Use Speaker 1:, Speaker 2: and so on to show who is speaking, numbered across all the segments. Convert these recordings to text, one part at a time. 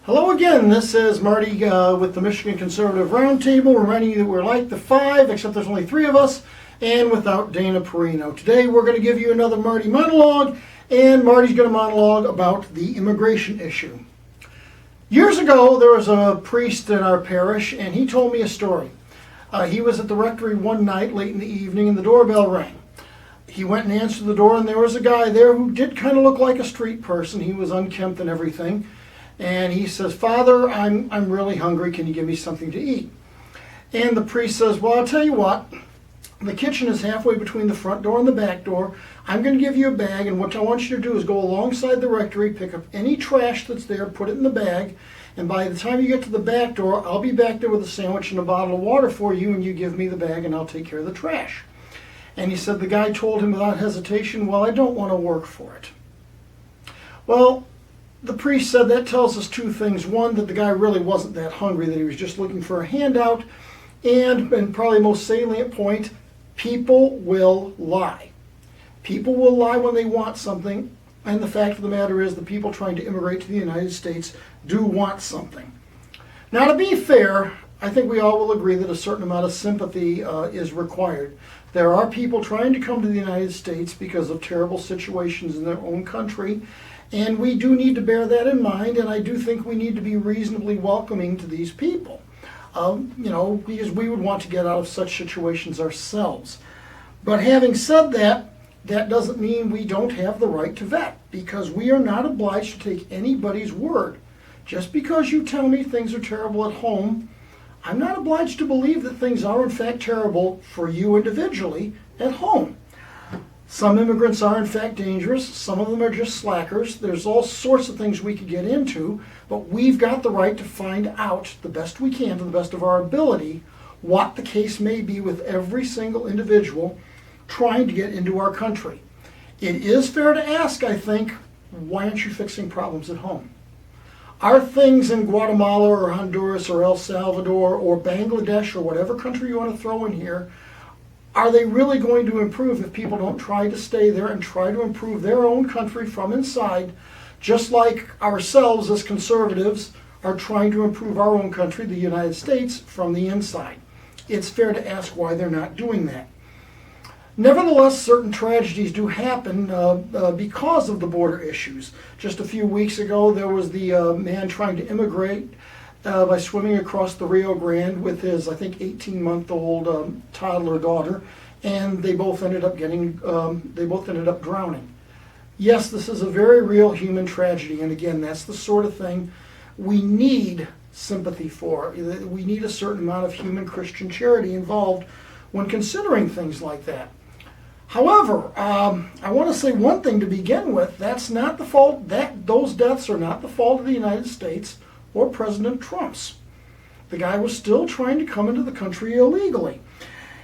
Speaker 1: Hello again, this is Marty with the Michigan Conservative Roundtable, reminding you that we're like the five, except there's only three of us, and without Dana Perino. Today we're going to give you another Marty monologue, and Marty's going to monologue about the immigration issue. Years ago, there was a priest in our parish, and he told me a story. He was at the rectory one night late in the evening, and the doorbell rang. He went and answered the door, and there was a guy there who did kind of look like a street person. He was unkempt and everything. And he says, "Father, I'm really hungry. Can you give me something to eat?" And the priest says, "Well, I'll tell you what. The kitchen is halfway between the front door and the back door. I'm going to give you a bag, and what I want you to do is go alongside the rectory, pick up any trash that's there, put it in the bag, and by the time you get to the back door, I'll be back there with a sandwich and a bottle of water for you, and you give me the bag, and I'll take care of the trash." And he said the guy told him without hesitation, "Well, I don't want to work for it." Well, the priest said that tells us two things. One, that the guy really wasn't that hungry, that he was just looking for a handout. And probably most salient point, people will lie. People will lie when they want something. And the fact of the matter is the people trying to immigrate to the United States do want something. Now, to be fair, I think we all will agree that a certain amount of sympathy is required. There are people trying to come to the United States because of terrible situations in their own country. And we do need to bear that in mind, and I do think we need to be reasonably welcoming to these people, because we would want to get out of such situations ourselves. But having said that, that doesn't mean we don't have the right to vet, because we are not obliged to take anybody's word. Just because you tell me things are terrible at home, I'm not obliged to believe that things are in fact terrible for you individually at home. Some immigrants are in fact dangerous. Some of them are just slackers. There's all sorts of things we could get into, but we've got the right to find out the best we can, to the best of our ability, what the case may be with every single individual trying to get into our country. It is fair to ask, I think, why aren't you fixing problems at home? Are things in Guatemala or Honduras or El Salvador or Bangladesh or whatever country you want to throw in here, are they really going to improve if people don't try to stay there and try to improve their own country from inside, just like ourselves as conservatives are trying to improve our own country, the United States, from the inside? It's fair to ask why they're not doing that. Nevertheless, certain tragedies do happen because of the border issues. Just a few weeks ago, there was the man trying to immigrate by swimming across the Rio Grande with his, I think, 18-month-old toddler daughter, and they both ended up drowning. Yes, this is a very real human tragedy, and again, that's the sort of thing we need sympathy for. We need a certain amount of human Christian charity involved when considering things like that. However, I want to say one thing to begin with. That's not the fault. Those deaths are not the fault of the United States or President Trump's. The guy was still trying to come into the country illegally.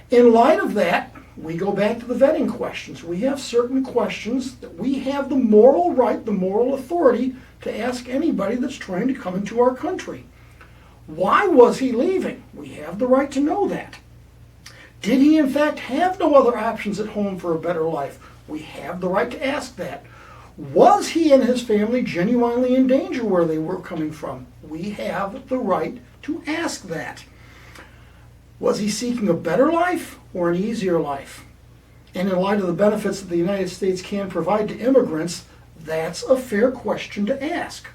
Speaker 1: In light of that, we go back to the vetting questions. We have certain questions that we have the moral right, the moral authority to ask anybody that's trying to come into our country. Why was he leaving? We have the right to know that. Did he in fact have no other options at home for a better life? We have the right to ask that. Was he and his family genuinely in danger where they were coming from? We have the right to ask that. Was he seeking a better life or an easier life? And in light of the benefits that the United States can provide to immigrants, that's a fair question to ask.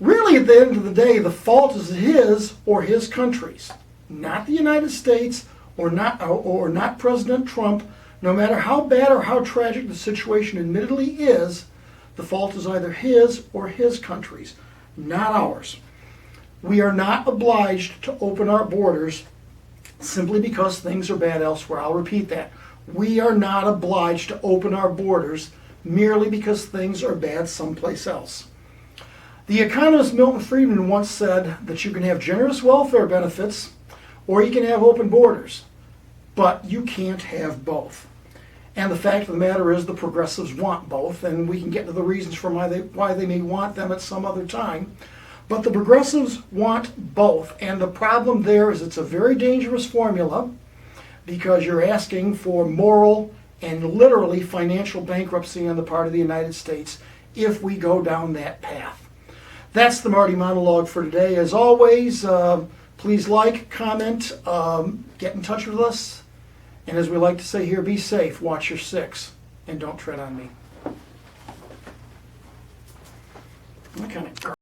Speaker 1: Really, at the end of the day, the fault is his or his country's, not the United States or not President Trump. No matter how bad or how tragic the situation admittedly is, the fault is either his or his country's, not ours. We are not obliged to open our borders simply because things are bad elsewhere. I'll repeat that. We are not obliged to open our borders merely because things are bad someplace else. The economist Milton Friedman once said that you can have generous welfare benefits or you can have open borders, but you can't have both. And the fact of the matter is the progressives want both, and we can get to the reasons for why they may want them at some other time. But the progressives want both, and the problem there is it's a very dangerous formula because you're asking for moral and literally financial bankruptcy on the part of the United States if we go down that path. that's the Marty monologue for today. As always, please like, comment, get in touch with us. And as we like to say here, be safe, watch your six, and don't tread on me. That kind of